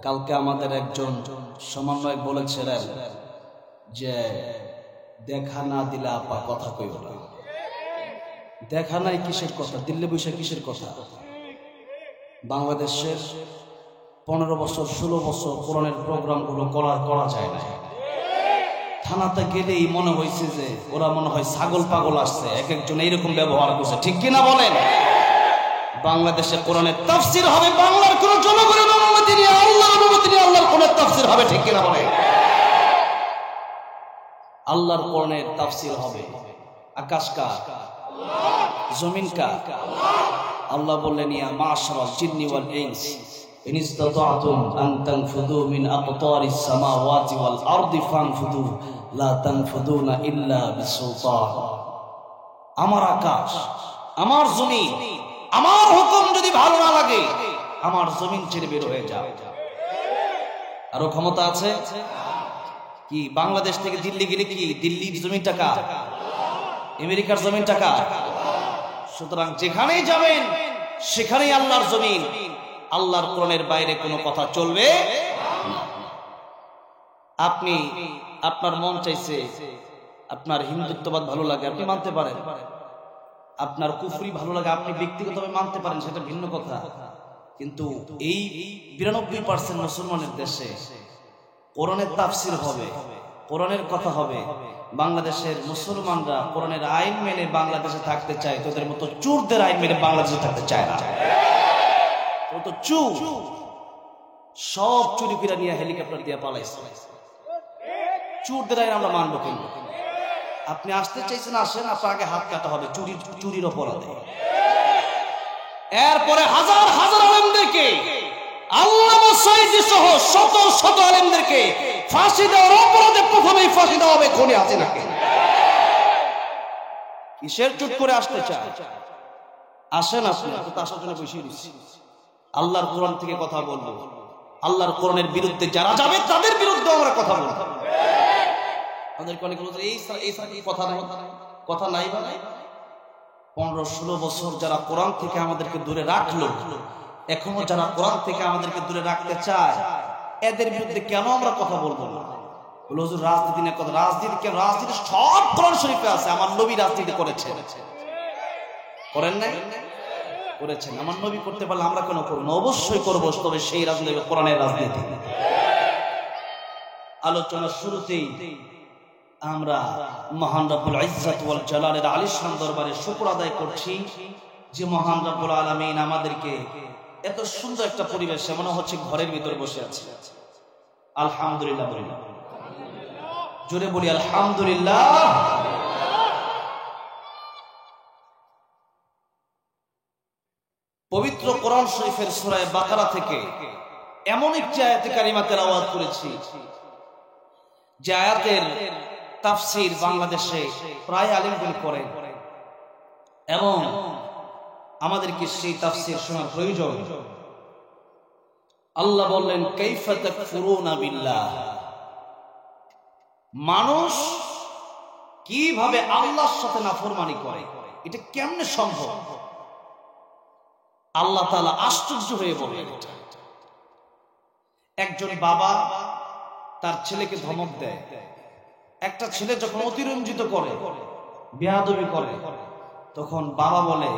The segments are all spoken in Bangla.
কালকে আমাদের একজন সমন্বয়ক বলেছিলেন যে দেখা না দিলে আপা কথা কইব না। দেখা নাই কিসের কথা, দিল্লি বৈশা কিসের কথা? বাংলাদেশের 15 বছর 16 বছর কোরআনের প্রোগ্রামগুলো করা যায় না। থানাতে গেলেই মনে হয়েছে যে ওরা মনে হয় ছাগল পাগল আসছে, এক একজন এইরকম ব্যবহার করছে, ঠিক কিনা বলেন? বাংলাদেশে কোরআনের তাফসীর হবে, বাংলার কোন জনগণের অনুমতি নিয়ে, আল্লাহর অনুমতি নিয়ে আল্লাহর কোরআনের তাফসীর হবে, ঠিক কিনা বলেন? আল্লাহর কোরআনের তাফসীর হবে। আকাশ কার? জমিন কার? আল্লাহ বললেন ইয়া মাশারাল জিন্নি ওয়াল ইনস ইন ইসতাতা'তুম আন তানফুযু মিন আকতারিস সামাওয়াতি ওয়াল আরদি ফানফুযু লা তানফুযুনা ইল্লা বিসুলতান। আমার আকাশ, আমার জমিন, আমার হুকুম যদি ভালো না লাগে আমার জমিন ছেড়ে বের হয়ে যাও। আরো ক্ষমতা আছে কি? বাংলাদেশ থেকে দিল্লি গেলে কি দিল্লির জমিনটা কার? আমেরিকার জমিনটা কার? সুতরাং যেখানেই যাবেন সেখানেই আল্লাহর জমিন। আল্লাহর কোরআনের বাইরে কোনো কথা চলবে না। আপনি আপনার মন চাইছে, আপনার হিন্দুত্ববাদ ভালো লাগে, আপনি মানতে পারেন। আপনার কুফরি ভালো লাগে, আপনি ব্যক্তিগতভাবে মানতে পারেন, সেটা ভিন্ন কথা। কিন্তু এই 92% মুসলমানের দেশে কোরআনের তাফসীর হবে, কোরআনের কথা হবে। বাংলাদেশের মুসলমানরা কোরআনের আইন মেনে বাংলাদেশে থাকতে চায়, তোদের মতো চোরদের আইন মেনে বাংলাদেশে থাকতে চায় না। ও তো চোর, সব চুরি করে নিয়ে হেলিকপ্টার দিয়ে পালাইছে। চোরদের আইন আমরা মানবো কেন? আপনি আসতে চাইছেন, আসেন, আপনার আগে হাত কাটা হবে চুরির অপরাধে। এরপরে হাজার হাজার আলেমদেরকে, আল্লামা সাইদি সহ শত শত আলেমদেরকে ফাঁসি দেওয়ার অপরাধে প্রথমেই ফাঁসি দেওয়া হবে খুনি হাসিনাকে। কিসের চুট করে আসতে চায়? আসেন, আপনি তো আসার জন্য বসিয়ে দিচ্ছি। আল্লাহর কোরআন থেকে কথা বলবো, আল্লাহর কোরআনের বিরুদ্ধে যারা যাবে তাদের বিরুদ্ধে আমরা কথা বলবো। আমাদের অনেক এই কথা নাই বা নাই। 15-16 বছর যারা কোরআন থেকে আমাদেরকে দূরে রাখলো, এখনো যারা কোরআন থেকে আমাদেরকে দূরে রাখতে চায়, এদের বিরুদ্ধে কেন আমরা কথা বলবো না? হুজুর রাজনীতি নিয়ে কথা, রাজনীতি কেন? রাজনীতি সব কোরআন শরীফে আছে। আমার নবী রাজনীতি করেছেন, করেন নাই? করেছেন। আমার নবী করতে পারলে আমরা কেন করবো না? অবশ্যই করবো, তবে সেই রাজনীতি কোরআনের রাজনীতি। আলোচনার শুরুতেই আমরা মহান রব্বুল ইজ্জত ওয়াল জালালের আলিশান দরবারে শুকর আদায় করছি যে মহান রব্বুল আলামিন আমাদেরকে এত সুন্দর একটা পরিবেশে, মনে হচ্ছে ঘরের ভিতর বসে আছে। আলহামদুলিল্লাহ বলি, জোরে বলি আলহামদুলিল্লাহ। পবিত্র কোরআন শরীফের সূরা বাকারা থেকে এমন একটি আয়াতে কারিমা তেলাওয়াত করেছি যে আয়াতের তাফসীর বাংলাদেশে প্রায় আলেমগণ করেন এবং আমাদেরকে সেই তাফসীর শোনার প্রয়োজন। আল্লাহ বললেন কাইফা তাকফুরুনা বিল্লাহ, মানুষ কিভাবে আল্লাহর সাথে নাফরমানি করে, এটা কেমনে সম্ভব? আল্লাহ তাআলা আশ্চর্য হয়ে বলেন, একজন বাবা তার ছেলেকে ধমক দেয়। একটা ছেলে যখন অতিরঞ্জিত করে, বেয়াদবি করে, তখন বাবা বলে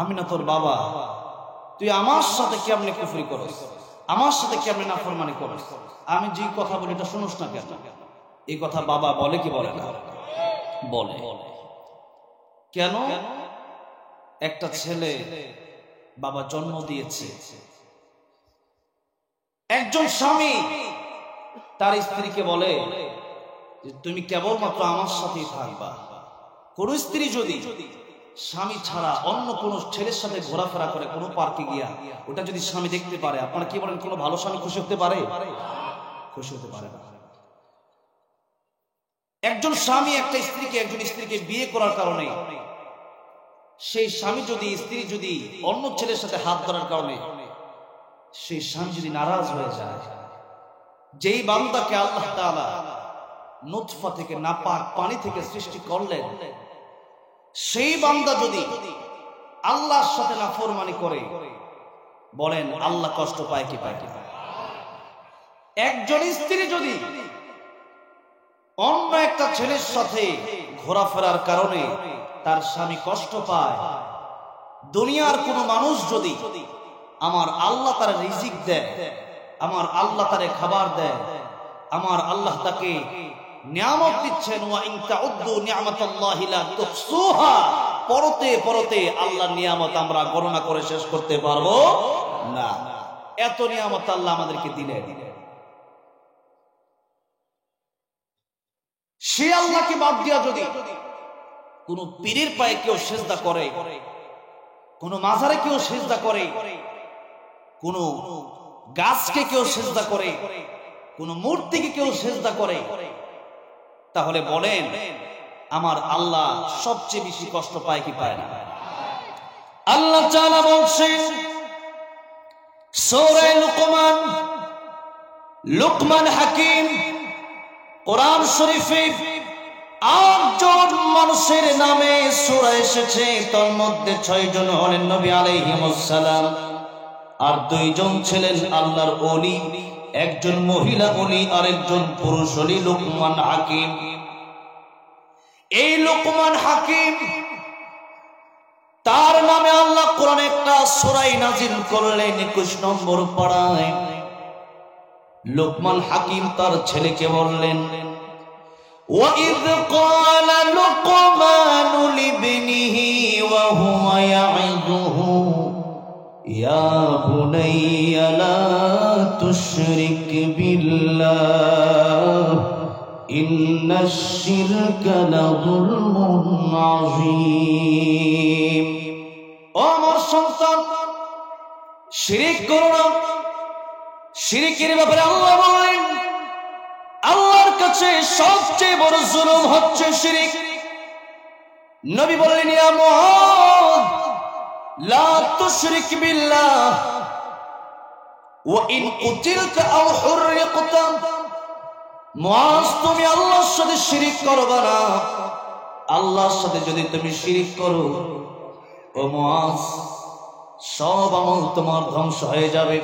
আমি না তোর বাবা, তুই আমার সাথে কেমনে কুফরি করিস, আমার সাথে কেমনে নাফরমানি করিস, আমি যে কথা বলি এটা শুনোস না কেন? এই কথা বাবা বলে কি বলে না? বলে। কেন? একটা ছেলে বাবা জন্ম দিয়েছে। একজন স্বামী তার স্ত্রীকে বলে যে তুমি কেবলমাত্র আমার সাথেই থাকবা। কোন স্ত্রী যদি স্বামী ছাড়া অন্য কোন ছেলের সাথে ঘোরাফেরা করে, কোনো পার্কে গিয়া, ওটা যদি স্বামী দেখতে পারে, আপনারা কি বলেন কোন ভালো স্বামী খুশি হতে পারে? খুশি হতে পারে না। একজন স্বামী একজন স্ত্রীকে বিয়ে করার কারণে, সেই স্বামী যদি, স্ত্রী যদি অন্য ছেলের সাথে হাত ধরার কারণে সেই স্বামী যদি নারাজ হয়ে যায়, যেই বান্দাকে আল্লাহ তাআলা নুতফা থেকে, নাপাক পানি থেকে সৃষ্টি করলেন, সেই বান্দা যদি আল্লাহর সাথে নাফরমানি করে, বলেন আল্লাহ কষ্ট পায় কি পায়? একজন স্ত্রী যদি অন্য একটা ছেলের সাথে ঘোরাফেরার কারণে তার স্বামী কষ্ট পায়, দুনিয়ার কোনো মানুষ যদি আমার আল্লাহ তার রিজিক দেয়, আমার আল্লাহ তারে খাবার দেয়, আমার আল্লাহ তাকে নিয়ামত দিচ্ছেন, ওয়া ইন তাউদ্দু নি'মাতাল্লাহি লা তুহসুহা, পরতে পরতে আল্লাহর নিয়ামত আমরা গণনা করে শেষ করতে পারবো না। এত নিয়ামত আল্লাহ আমাদেরকে দিলেন। সে আল্লাহকে বাদ দিয়া যদি কোন পীরের পায়ে কেউ সিজদা করে, কোন মাজারে কেউ সিজদা করে, কোন গাছকে কেউ সিজদা করে, কোন মূর্তিকে কেউ সিজদা করে, তাহলে বলেন আমার আল্লাহ সবচেয়ে বেশি কষ্ট পায় কি পায় না? আল্লাহ তাআলা বলেন সূরা লুকমান, লুকমান হাকিম, কোরআন শরীফে ৮ জন মানুষের নামে সূরা এসেছে, তার মধ্যে ৬ জন হলেন নবী আলাইহিস সালাম, আর ২ জন ছিলেন আল্লাহর ওলি, একজন মহিলা ওলি আর একজন পুরুষ ওলি, লুকমান হাকিম। এই লুকমান হাকিম, তার নামে আল্লাহ কোরআনে একটা সূরা নাযিল করলেন ২১ নম্বর পারায়। লুকমান হাকিম তার ছেলেকে বললেন, وَإِذْ قَالَ لُقْمَانُ لِابْنِهِ وَهُوَ يَعِظُهُ يَا بُنَيَّ لَا تُشْرِكْ بِاللَّهِ إِنَّ الشِّرْكَ لَظُلْمٌ عَظِيمٌ। ও আমার সন্তান, শিরক করো না। শিরকের ব্যাপারে আল্লাহ বলেন, আল্লাহর কাছে সবচেয়ে বড় জুলুম হচ্ছে শিরক। নবী বললেন, ইয়া মুআদ লা তুশরিক বিল্লাহ ওয়া ইন কুতিলতা আও হুররিকতা। মুআজ, তুমি আল্লাহর সাথে শিরক করবে না। আল্লাহর সাথে যদি তুমি শিরক করো, ও মুআজ, সব আমল তোমার ধ্বংস হয়ে যাবে।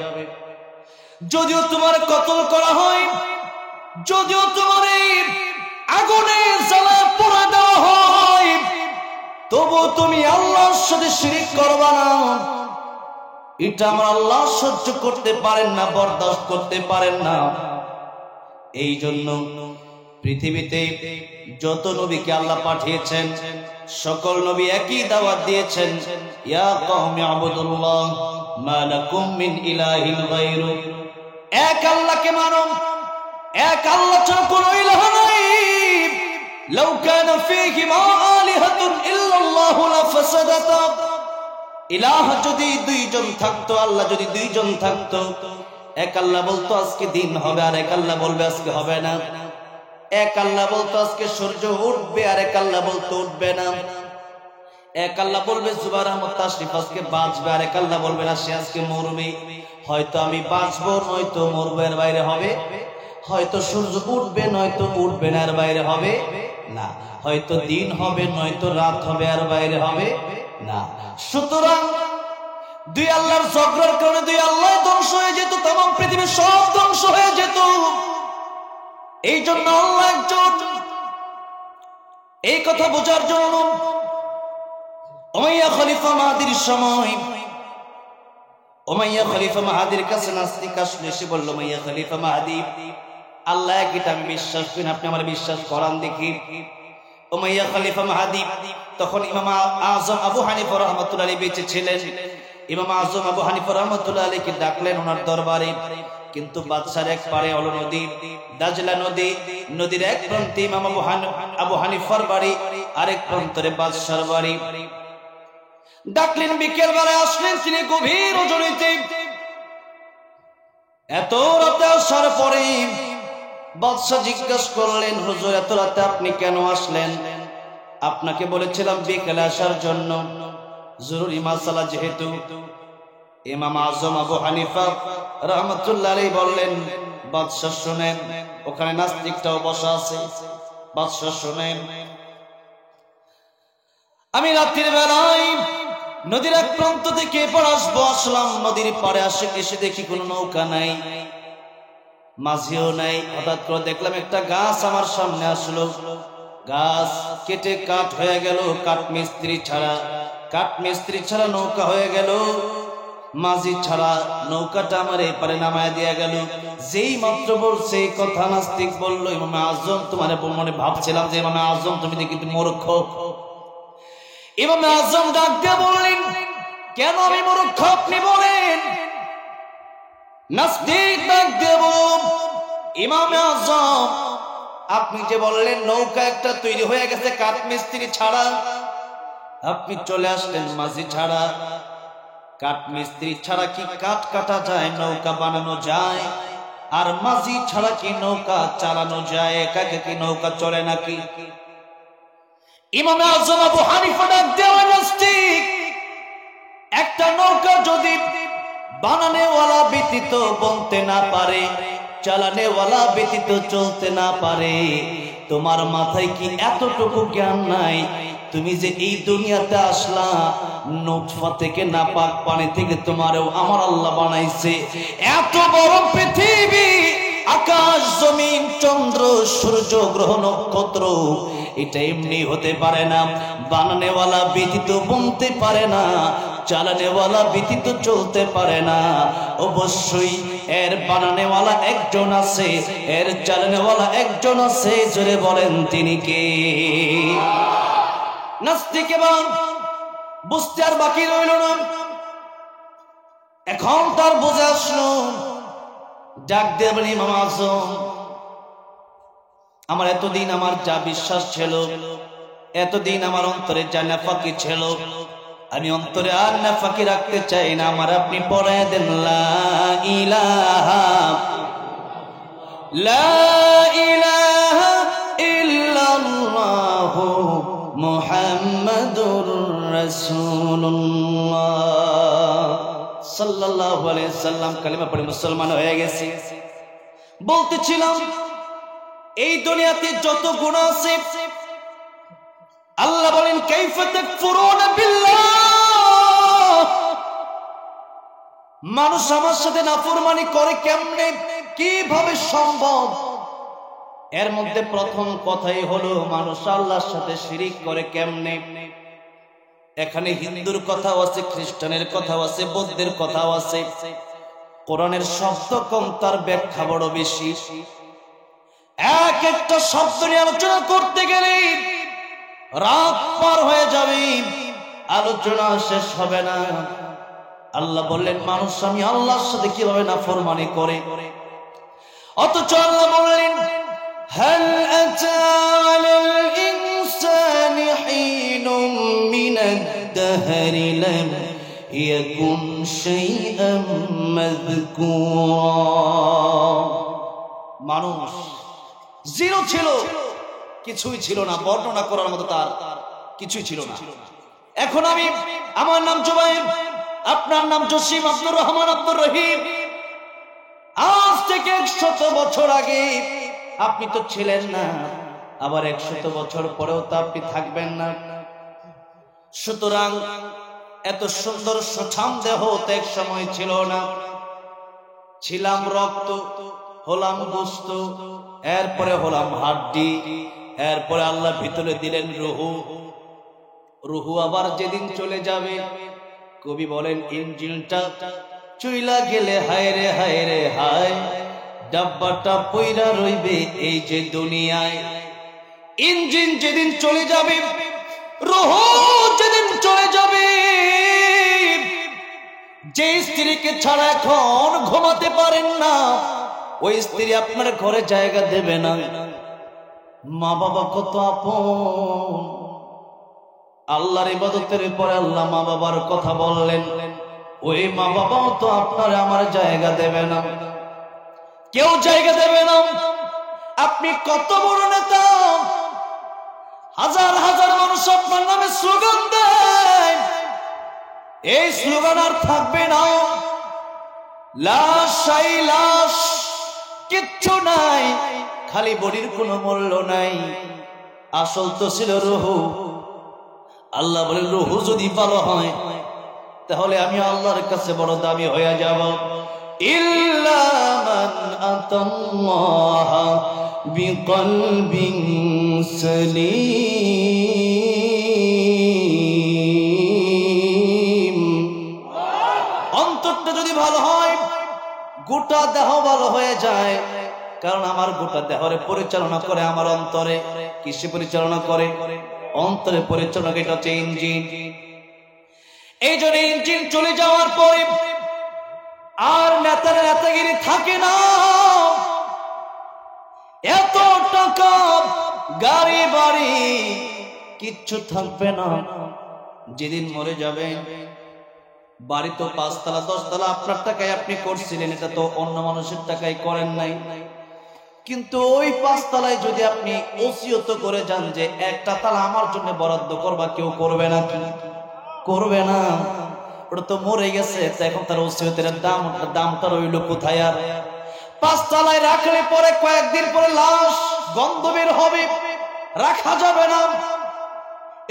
যদিও তোমার কতল করা হয়, যদিও তোমার আগুনে জ্বালা পোড়া দেওয়া হয়, তবু তুমি আল্লাহর সাথে শিরক করবা না। এটা আমার আল্লাহ সহ্য করতে পারেন না, বরদাস্ত করতে পারেন না। এই জন্য পৃথিবীতে যত নবীকে আল্লাহ পাঠিয়েছেন, সকল নবী একই দাওয়াত দিয়েছেন, ইয়া কওমি আবুদুল্লাহ মা লাকুম মিন ইলাহিন গায়রু। এক আল্লাহকে মানো, এক আল্লাহ ছাড়া কোনো ইলাহ নাই। লাউ কানা ফীহিমা আলিহাতুন ইল্লাল্লাহু লাফাসাদাতা। ইলাহ যদি ২ জন থাকতো, আল্লাহ যদি ২ জন থাকতো, এক আল্লাহ বলতো আজকে দিন হবে, আর এক আল্লাহ বলবে আজকে হবে না। এক আল্লাহ বলতো আজকে সূর্য উঠবে, আর এক আল্লাহ বলতো উঠবে না। এক আল্লাহ বলবে জুবাইর আহমদ তাশরিফ আজকে বাঁচবে, আর এক আল্লাহ বলবে না, সে আজকে মরবে। হয়তো আমি বাঁচবো, নয়তো মরবো, এর বাইরে হবে। হয়তো সূর্য উঠবে, নয়তো উঠবে না, এর বাইরে হবে না। হয়তো দিন হবে, নয়তো রাত হবে, এর বাইরে হবে না। সুতরাং ২ আল্লাহর ঝগড়ার কারণে ২ আল্লাহ ধ্বংস হয়ে যেত, তামাম পৃথিবী সব ধ্বংস হয়ে যেত। এই জন্য আল্লাহ একজন। এই কথা বোঝার জন্য উমাইয়া খলিফা মাহাদির সময়, উমাইয়া খলিফা মাহাদির কাছে নাস্তিক আসলে এসে বলল, উমাইয়া খলিফা মাহাদি, আল্লাহ এটা আমি বিশ্বাস করি, আপনি আমার বিশ্বাস করান দেখি। উমাইয়া খলিফা মাহাদি তখন ইমাম আযম আবু হানিফা রাহমাতুল্লাহি আলাইহি বেঁচে ছিলেন। ইমাম আযম আবু হানিফা রাহমাতুল্লাহি আলাইহিকে ডাকলেন ওনার দরবারে, কিন্তু বাদশার এক পারে হলো নদী, দাজলা নদী। নদীর এক প্রান্তে ইমাম আবু হানিফার বাড়ি, আরেক প্রান্তে বাদশার বাড়ি। ডাকলেন, বিকেল বেলায় আসলেন তিনি গভীর রজনীতে। এত রাতে আসার পরে বাদশা জিজ্ঞাসা করলেন, হুজুর এত রাতে আপনি কেন আসলেন? আপনাকে বলেছিলাম বিকেলে আসার জন্য, জরুরি মাসালা যেহেতু। ইমাম আযম আবু হানিফা রাহমাতুল্লাহি আলাইহি বললেন, বাদশা শুনেন, ওখানে নাস্তিকটাও বসা আছে। বাদশা শুনেন, আমি রাতের বেলায় নদীর এক প্রান্ত থেকে এপার আসবো, আসলাম। নদীর পাড়ে এসে দেখি কোনো নৌকা নাই। মাঝিও নাই। হঠাৎ করে দেখলাম একটা গাছ আমার সামনে আসলো, গাছ কেটে কাঠ হয়ে গেল, কাঠ মিস্ত্রি ছাড়া নৌকা হয়ে গেল, মাঝি ছাড়া নৌকাটা আমার এপারে নামায় দিয়া গেল। যেই মাত্র বলছে এই কথা, নাস্তিক বললো ইমামে আজম তোমার মনে ভাবছিলাম যে ইমামে আজম তুমি দেখি মূর্খ। ইমামে আজম ডাক দিয়ে বললেন, কেন আমি মূর্খ আপনি বলেন? নাস্তিক ডাক দিয়ে বলল, ইমামে আজম আপনি যে বললেন নৌকা একটা তৈরি হয়ে গেছে কাঠ মিস্ত্রি ছাড়া, আপনি চলে আসলেন মাঝি ছাড়া। কাঠ মিস্ত্রি ছাড়া কি কাঠ কাটা যায়, নৌকা বানানো যায়? আর মাঝি ছাড়া কি নৌকা চালানো যায়? একাকে কি নৌকা চলে নাকি? ইমামে আজম আবু হানিফা ডাক দেওয়া, নাস্তিক একটা নৌকা যদি বানানেওয়ালা ব্যতীত বনতে না পারে, চালানেওয়ালা ব্যতীত চলতে না পারে, তোমার মাথায় কি এতটুকু জ্ঞান নাই? তুমি যে এই দুনিয়াতে আসলা, নুতফা থেকে নাপাক পানি থেকে তোমারও আমার আল্লাহ বানাইছে। এত বড় পৃথিবী, আকাশ জমিন চন্দ্র সূর্য গ্রহ নক্ষত্র, এটা এমনি হতে পারে না। বানানেওয়ালা ব্যতীত বনতে পারে না, চালানেওয়ালা ব্যতীত চলতে পারে না। অবশ্যই এর বানানেওয়ালা একজন আছে, এর চালানেওয়ালা একজন আছে। জোরে বলেন তিনি কে? নাস্তিক এবার বুঝতে আর বাকি রইল না। এখন তার বুঝে আসলো, ডাক দিয়ে বলি, ইমাম আজম আমার এতদিন আমার যা বিশ্বাস ছিল, এতদিন আমার অন্তরে যা নাফাকি ছিল, আমি অন্তরে আর নাফাকি রাখতে চাই না। আমার আপনি পড়ায় দেন লা ইলাহা ইল্লাল্লাহু মুহাম্মাদুর রাসূলুল্লাহ সাল্লাল্লাহু আলাইহি সাল্লাম কালিমা পড়ে মুসলমান হয়ে গেছি। বলতেছিলাম এই দুনিয়াতে যত গুনাহ আছে, আল্লাহ বলেন কাইফা তাকফুরুনা বিল্লাহ, মানুষ আমার সাথে নাফরমানি করে কেমনে, কিভাবে সম্ভব? এর মধ্যে প্রথম কথাই হলো মানুষ আল্লাহর সাথে শিরিক করে কেমনে। এখানে হিন্দুর কথাও আছে, খ্রিস্টানের কথাও আছে, বৌদ্ধের কথাও আছে। কোরআনের শব্দ কম, তার ব্যাখ্যা বড় বেশি। এক একটা শব্দ নিয়ে আলোচনা করতে গেলে রাত পার হয়ে যাবে, আলোচনা শেষ হবে না। আল্লাহ বললেন মানুষ আমি আল্লাহর সাথে কিভাবে নাফরমানি করে, অথচ আল্লাহ বললেন হাল আতা আলাল ইনসানি হিনুম মিনাদ দাহরি লাম ইয়াকুন শাইআম মাযকুরা। মানুষ জিরো ছিল, কিছুই ছিল না, বর্ণনা করার মতো তার কিছুই ছিল না। এখন আমি, আমার নাম জুবাইর, আপনার নাম জসিম, আব্দুর রহমান, আব্দুর রহিম। আজ থেকে 100 বছর আগে আপনি তো ছিলেন না, আবার 100 বছর পরেও তো আপনি থাকবেন না। সুতরাং এত সুন্দর সুঠাম দেহ তো এক সময় ছিল না। ছিলাম রক্ত, হলাম গোস্ত, এরপরে হলাম হাড্ডি, এরপরে আল্লাহ ভিতরে দিলেন রুহু। রুহু আবার যেদিন চলে যাবে, কবি বলেন ইঞ্জিনটা চইলা গেলে হায় রে হায় রে হায়, ডাব্বাটা পইরা রইবে এই যে দুনিয়ায়। ইঞ্জিন যেদিন চলে যাবে, রুহু যেদিন চলে যাবে, যে স্ত্রীকে ছাড়া এখন ঘুমাতে পারেন না, ওই স্ত্রী আপনার ঘরে জায়গা দেবে না। মা বাবা কত আপন। আল্লাহর ইবাদতের পরে আল্লাহ মা বাবার কথা বললেন, ওই মা বাবাও তো আপনার আমার জায়গা দেবে না, কেউ জায়গা দেবে না। আপনি কত বড় নেতা, হাজার হাজার মানুষ আপনার নামে স্লোগান দেয়, এই স্লোগান আর থাকবে না। লাশ আই লাশ, কিচ্ছু নাই, খালি বডির কোনো মূল্য নাই। আসল তো ছিল রুহু। আল্লাহ বলে রুহু যদি ভালো হয় তাহলে আমি আল্লাহর কাছে বড় দামি হয়ে যাব। ইল্লা মান আতাল্লাহ বিকলবিন সালিম। অন্তরটা যদি ভালো হয় গোটা দেহ ভালো হয়ে যায়। কারণ আমার গোটা দেহরে পরিচালনা করে আমার অন্তরে। কিসে পরিচালনা করে? অন্তরে পরিচালনা। এটা হচ্ছে ইঞ্জিন। এই জন্য ইঞ্জিন চলে যাওয়ার পরে আর নেতার নেতাগিরি থাকে না। এত টাকা গাড়ি বাড়ি কিচ্ছু থাকবে না। যেদিন মরে যাবে, বাড়ি তো 5 তলা 10 তলা আপনার টাকায় আপনি করছিলেন, এটা তো অন্য মানুষের টাকায় করেন নাই। কিন্তু ওই 5 তলায় যদি আপনি ওসিয়ত করে যান যে একটা তালা আমার জন্য বরাদ্দ করবা, কেউ করবে না? কি করবে না? ওটা তো মরে গেছে। এখন তার ওসিয়তের দামটা রইল কোথায়? আর 5 তলায় রাখলে পরে কয়েকদিন পরে লাশ গন্ধ বের হবে, রাখা যাবে না।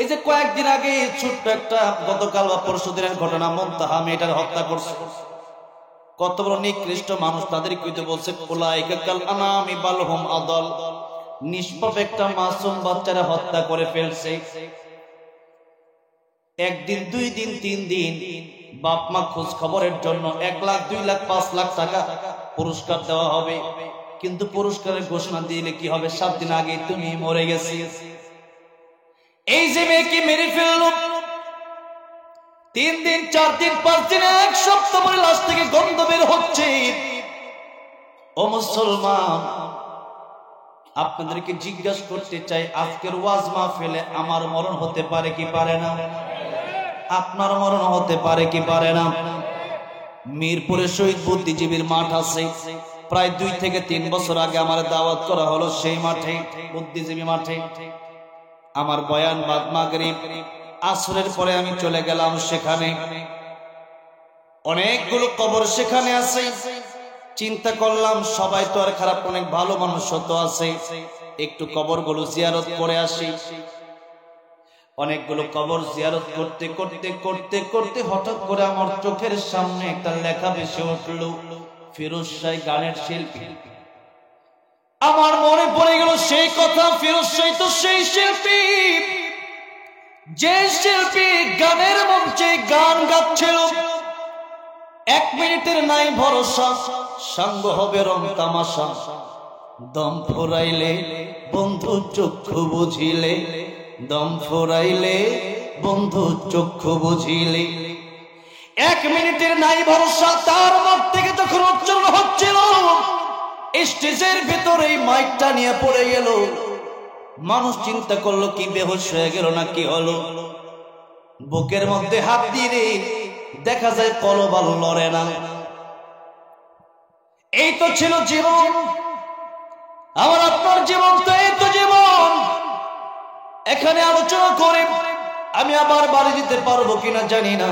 এই যে কয়েকদিন আগে ছোট্ট একটা, গতকাল বা পরশু দিনের ঘটনা, মুনতাহা মেয়েটার হত্যা করছে। কত বড় নিকৃষ্ট মানুষ! তাদের কিন্তু বলছে উলাইকা কাল আনামি বাল হুম আদাল। নিষ্পাপ একটা মাসুম বাচ্চারা হত্যা করে ফেলছে। একদিন, 2 দিন, 3 দিন বাপ মা খোঁজ খবরের জন্য 1 লাখ 2 লাখ 5 লাখ টাকা পুরস্কার দেওয়া হবে। কিন্তু পুরস্কারের ঘোষণা দিলে কি হবে? 7 দিন আগে তুমি মরে গেছি। এই যে মেয়েকে মেরে ফেললো, 3 দিন 4 দিন 5 দিন 1 সপ্তাহ পরে লাশ থেকে গন্ধ বের হচ্ছে। ও মুসলমান, আপনাদেরকে জিজ্ঞাসা করতে চাই, আজকের ওয়াজ মাহফিলে আমার মরণ হতে পারে কি পারে না? আপনার মরণ হতে পারে কি পারে না? মিরপুরে শহীদ বুদ্ধিজীবীর মাঠ আছে। প্রায় 2 থেকে 3 বছর আগে আমার দাওয়াত করা হলো সেই মাঠে, বুদ্ধিজীবী মাঠে। আমার বয়ান বাদ মাগরিব আসরের পরে আমি চলে গেলাম সেখানে। অনেকগুলো কবর সেখানে আছে। চিন্তা করলাম সবাই তো আর খারাপ, অনেক ভালো মানুষ তো আছে, একটু কবরগুলো জিয়ারত করে আসি। অনেকগুলো কবর জিয়ারত করতে করতে করতে করতে হঠাৎ করে আমার চোখের সামনে একটা লেখা ভেসে উঠল, ফিরোজ শাহ গানের শিল্পী। আমার মনে পড়ে গেল সেই কথা, ফিরোজ শাহ তো সেই শিল্পী, যে শিল্পী গানের মঞ্চে গান গাচ্ছিল। 1 মিনিটের নাই ভরসা, সঙ্গ হবে রং তামাশা। দম ফুরাইলে বন্ধু চক্ষু বুঝিলে, দম ফুরাইলে বন্ধু চক্ষু বুঝিলে। 1 মিনিটের নাই ভরসা তার মুখ থেকে যখন উচ্চারণ হচ্ছিল, স্টেজের ভেতরে মাইকটা নিয়ে পড়ে গেল। মানুষ চিন্তা করলো কি বেহুশ হয়ে গেল না কি হলো। বুকের মধ্যে হাত দিয়ে দেখা যায় কলব আর লড়ে না। এই তো ছিল জীবন, আমার আপনার জীবন তো এই তো জীবন। এখানে আলোচনা করে আমি আবার বাড়ি যেতে পারবো কিনা জানি না,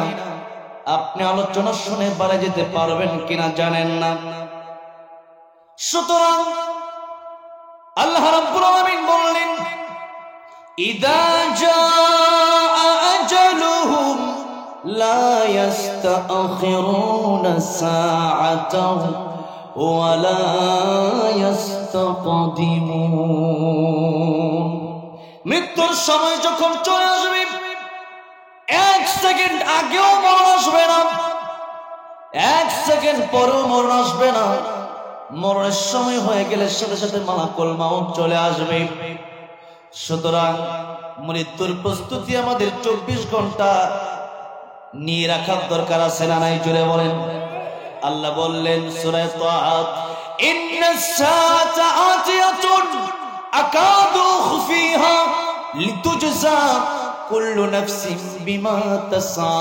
আপনি আলোচনা শুনে বাড়ি যেতে পারবেন কিনা জানেন না। সুতরাং আল্লাহ রাব্বুল আলামিন বললেন, ইদা জাআ আজালুহুম লা ইস্তাখিরুনা সাআতাও ওয়া লা ইস্তাকদিমুন। মৃত্যুর সময় যখন চলে আসবে, 1 সেকেন্ড আগেও মরণ আসবে না, 1 সেকেন্ড পরেও মরণ আসবে না। মরণের সময় হয়ে গেলে সাথে সাথে মালাকুল মাউত চলে আসবে। সুতরাং মৃত্যুর প্রস্তুতি আমাদের 24 ঘন্টা নিয়ে রাখার দরকার আছে না নাই? জোরে বলেন। আল্লাহ বললেন সূরা তাহা, ইন্নাস সাআতা আতিয়াতুন আকাদু খুফিহা লিতুজজা কুল্লু নাফসিন বিমা তাসা।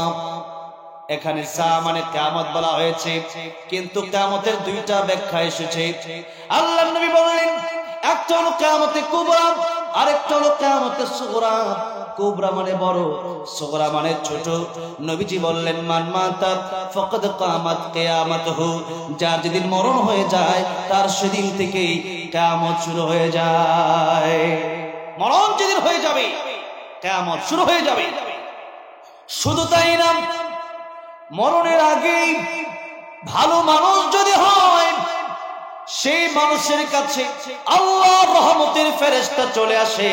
এখানে সা মানে কিয়ামত বলা হয়েছে, কিন্তু কিয়ামতের 2টা ব্যাখ্যা এসেছে। আল্লাহর নবী বললেন, একটা হলো কিয়ামতে কুবরা, আরেকটা হলো কিয়ামতে সুগরা। কুবরা মানে বড়, সুগরা মানে ছোট। নবীজি বললেন, মান মাতা ফাকাদ কামাত কিয়ামাতুহু, যার যেদিন মরণ হয়ে যায় তার সেদিন থেকেই কিয়ামত শুরু হয়ে যায়। মরণ যেদিন হয়ে যাবে কিয়ামত শুরু হয়ে যাবে। শুধু তাই না, মরণের আগেই ভালো মানুষ যদি হয় সেই মানুষের কাছে আল্লাহর রহমতের ফেরেশতা চলে আসে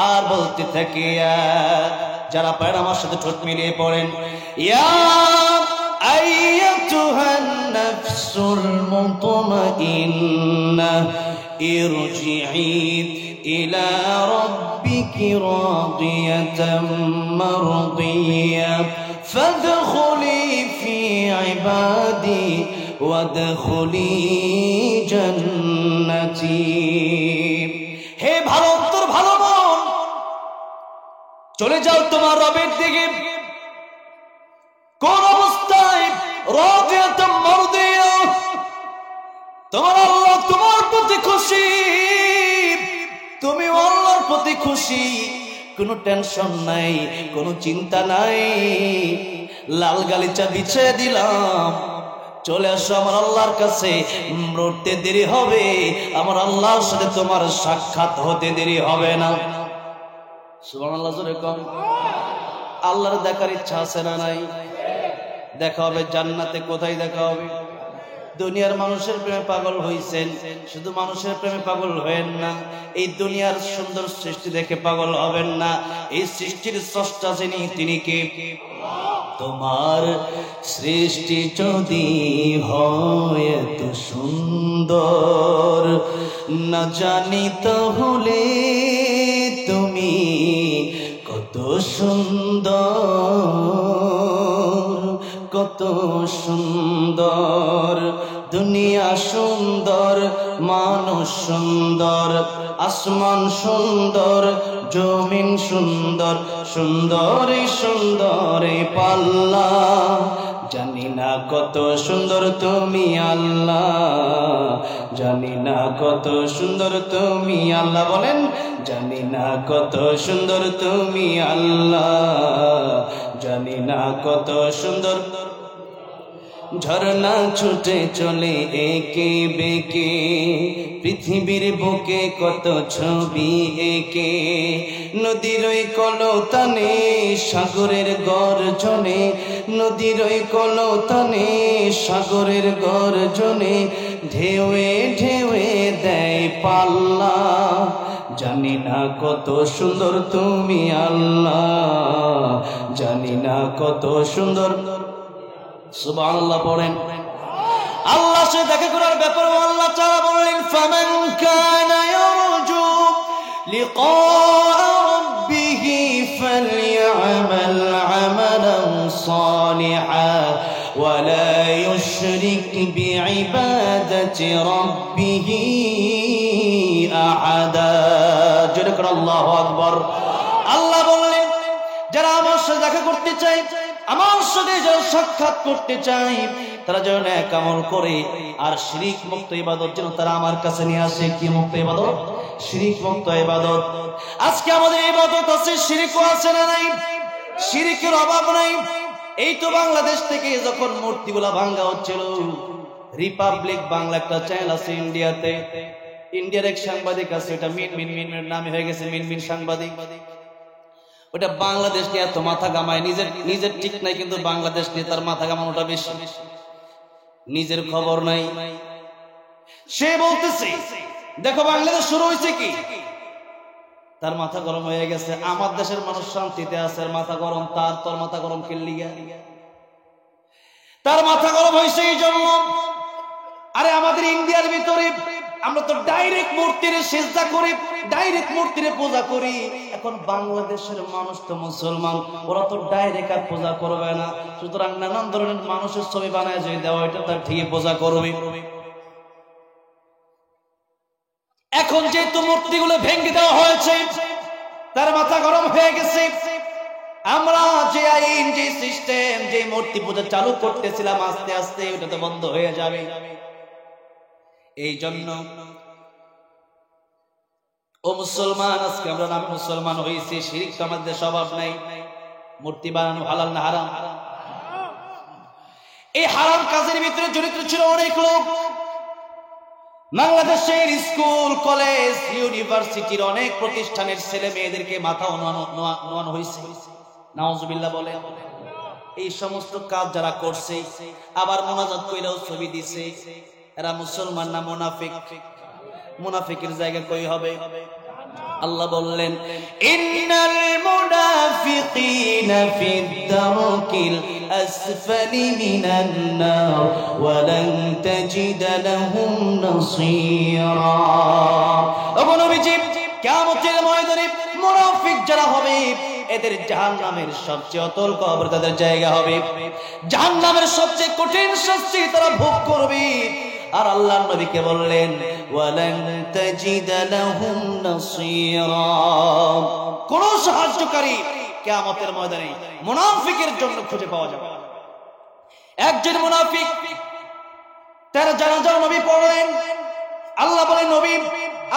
আর বলতে থাকে, যারা পারেন আমার সাথে ঠোঁট মিলিয়ে পড়েন, ইয়া আইয়াতুহান নাফসুল মুতমাইন্নাহ ইরজিই ইলা রাব্বিকি রাদিয়াতাম মারদিয়া ফাদখুলি ফি ইবাদি ওয়াদখুলি জান্নাতি। হে ভালো তোর ভালো মন, চলে যাও তোমার রবের দিকে। কোন অবস্থায়? রাদিয়াতাম মারদিয়া, তোমার আল্লাহ তোমার প্রতি খুশি, তুমি আল্লাহর প্রতি খুশি, কোনো টেনশন নাই, কোনো চিন্তা নাই। লাল গালিচা বিছিয়ে দিলাম, চলে আসো আমার আল্লাহর কাছে। মরতে দেরি হবে, আমার আল্লাহর সাথে তোমার সাক্ষাৎ হতে দেরি হবে না। সুবহানাল্লাহ জোরে কম। আল্লাহর দেখার ইচ্ছা আছে না নাই? দেখা হবে জান্নাতে। কোথায় দেখা হবে? দুনিয়ার মানুষের প্রেমে পাগল হইছেন, শুধু মানুষের প্রেমে পাগল হবেন না, এই দুনিয়ার সুন্দর সৃষ্টি দেখে পাগল হবেন না। এই সৃষ্টির স্রষ্টা যিনি, তিনি কে? তোমার সৃষ্টি যদি হয় এত সুন্দর, না জানি তাহলে তুমি কত সুন্দর, কত সুন্দর। দুনিয়া সুন্দর, মানুষ সুন্দর, আসমান সুন্দর, জমিন সুন্দর, সুন্দরে সুন্দরে পাল্লা। জানি না কত সুন্দর তুমি আল্লাহ, জানি না কত সুন্দর তুমি আল্লাহ। বলেন, জানি না কত সুন্দর তুমি আল্লাহ, জানি না কত সুন্দর। ঝরনা ছুটে চলে একে বেঁকে, পৃথিবীর বুকে কত ছবি একে। নদীর ওই কলতানে, সাগরের গর্জনে, নদীর ওই কলতানে, সাগরের গর্জনে, ঢেউয়ে ঢেউয়ে দেয় পাল্লা। জানি না কত সুন্দর তুমি আল্লাহ, জানি না কত সুন্দর। সুবহানাল্লাহ পড়েন। আল্লাহ সে দেখা করার ব্যাপারে আল্লাহ তাআলা বলেন, ফামান কানা ইয়ারজু লিকা রাব্বিহি ফালইআমাল আমালান সালিহান ওয়া লা ইউশরিক বিইবাদাতি রাব্বিহি আহাদা। জোরে করে আল্লাহু আকবার। আল্লাহ বললেন, যারা আমার সাথে দেখা করতে চায়, আমার সাথে যারা সাক্ষাৎ করতে চাই, তারা যেন নেক আমল করে আর শিরিক মুক্ত ইবাদত যেন তারা আমার কাছে নিয়ে আসে। কি মুক্ত ইবাদত? শিরিক মুক্ত ইবাদত। আজকে আমাদের ইবাদত আছে, শিরিকও আছে না নাই? শিরিকের অভাব নাই। এই তো বাংলাদেশ থেকে যখন মূর্তিগুলা ভাঙ্গা হচ্ছিল, রিপাবলিক বাংলা একটা চ্যানেল আছে ইন্ডিয়াতে, ইন্ডিয়ার এক সাংবাদিক আছে, এটা মিনমিনের নামে হয়ে গেছে, মিনমিন সাংবাদিক। ওটা বাংলাদেশ নিয়ে এত মাথা গামায়, নিজের ঠিক নাই, কিন্তু বাংলাদেশ নিয়ে তার মাথা গামানোটা বেশি, নিজের খবর নাই। সে বলতেছে, দেখো বাংলাদেশ শুরু হয়েছে কি, তার মাথা গরম হয়ে গেছে। আমার দেশের মানুষ শান্তিতে আছে, মাথা গরম তার, তোর মাথা গরম কেলিগা? তার মাথা গরম হয়েছে এই জন্য। আরে আমাদের ইন্ডিয়ার ভিতরে আমরা তো ডাইরেক্ট মূর্তির সিজদা করি, ডাইরেক্ট মূর্তির পূজা করি। এখন বাংলাদেশের মানুষ তো মুসলমান, ওরা তো ডাইরেক্ট আর পূজা করবে না, সুতরাং নানান ধরনের মানুষের ছবি বানায় যে দেওয়া, এটা তার ঠিকই পূজা করবে। এখন যেহেতু মূর্তিগুলো ভেঙে দেওয়া হয়েছে, তার মাথা গরম হয়ে গেছে। আমরা যে আইন, যে সিস্টেম, যে মূর্তি পূজা চালু করতেছিলাম, আস্তে আস্তে ওটা তো বন্ধ হয়ে যাবে। এই জন্য ও মুসলমান, আজকে আমরা নামে মুসলমান হয়েছি, শিরিক তো আমাদের স্বভাব নাই। মূর্তি বানানো হালাল না হারাম? এই হারাম কাজের ভিতরে জড়িত ছিল অনেক লোক। বাংলাদেশের স্কুল, কলেজ, ইউনিভার্সিটির অনেক প্রতিষ্ঠানের ছেলে মেয়েদেরকে মাথা নোয়ানো হয়েছে। নাউজুবিল্লাহ বলে। এই সমস্ত কাজ যারা করছে, আবার মোনাজাত কইরাও ছবি দিছে, এরা মুসলমান না মুনাফিক? মুনাফিকের জায়গা কই হবে? আল্লাহ বললেন ইন্নাল মুনাফিকিনা ফিদ দারকিল আসফালি মিনান নার ওয়া লান তাজিদা লাহুম নাসীরা। ও নবীজি, কিয়ামতের ময়দানে মুনাফিক যারা হবে এদের জাহান্নামের সবচেয়ে অতল কবর তাদের জায়গা হবে। জাহান্নামের সবচেয়ে কঠিন শাস্তি তারা ভোগ করবে। আর আল্লাহর নবীকে বললেন ওয়ালান তাজিদা লাহুম নাসীরা, কোন সাহায্যকারী কিয়ামতের ময়দানে মুনাফিকের জন্য খুঁজে পাওয়া যাবে না। একজন মুনাফিক তার জানাজা নবী পড়লেন। আল্লাহ বলেন নবী,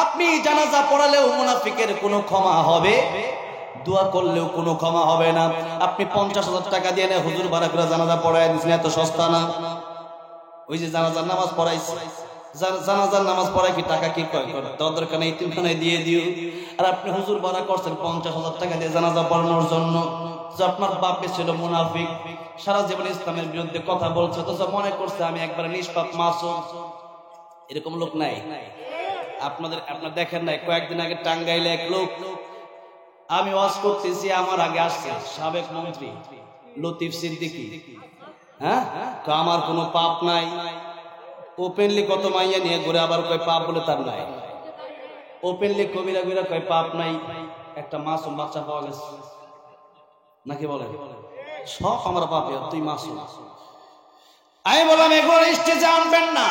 আপনি জানাজা পড়ালেও মুনাফিকের কোনো ক্ষমা হবে, দোয়া করলেও কোনো ক্ষমা হবে না। আপনি 50,000 টাকা দিয়ে না হুজুর ভাড়া করে জানাজা পড়ায় দিচ্ছেন, এত সস্তা না। ওই যে জানাজার নামাজ পড়াইছে, জানাজার নামাজ পড়ায় কি টাকা কি কয় করে দরকার নেই, তিনখানায় দিয়ে দিও। আর আপনি হুজুর ভাড়া করছেন 50,000 টাকা দিয়ে জানাজা পড়ানোর জন্য। যে আপনার বাপে ছিল মুনাফিক, সারা জীবন ইসলামের বিরুদ্ধে কথা বলছে, তো মনে করছে আমি একবারে নিষ্পাপ মাসুম। এরকম লোক নাই আপনাদের? আপনার দেখেন নাই কয়েকদিন আগে টাঙ্গাইলে এক লোক, আমি ওয়াজ করতেছি, আমার আগে আসছে সাবেক মন্ত্রী লতিফ সিদ্দিকী। হ্যাঁ, তো আমার কোনো পাপ নাই। ওপেনলি কত মাইয়া নিয়ে ঘুরে, আবার কয় পাপ বলে তার নাই। ওপেনলি কবিরা কবিরা কয় পাপ নাই। একটা মাসুম বাচ্চা পাওয়া গেছে নাকি বলে সব আমার পাপ, তুই মাসুম। আমি বললাম এগুলো স্টেজে আনবেন না।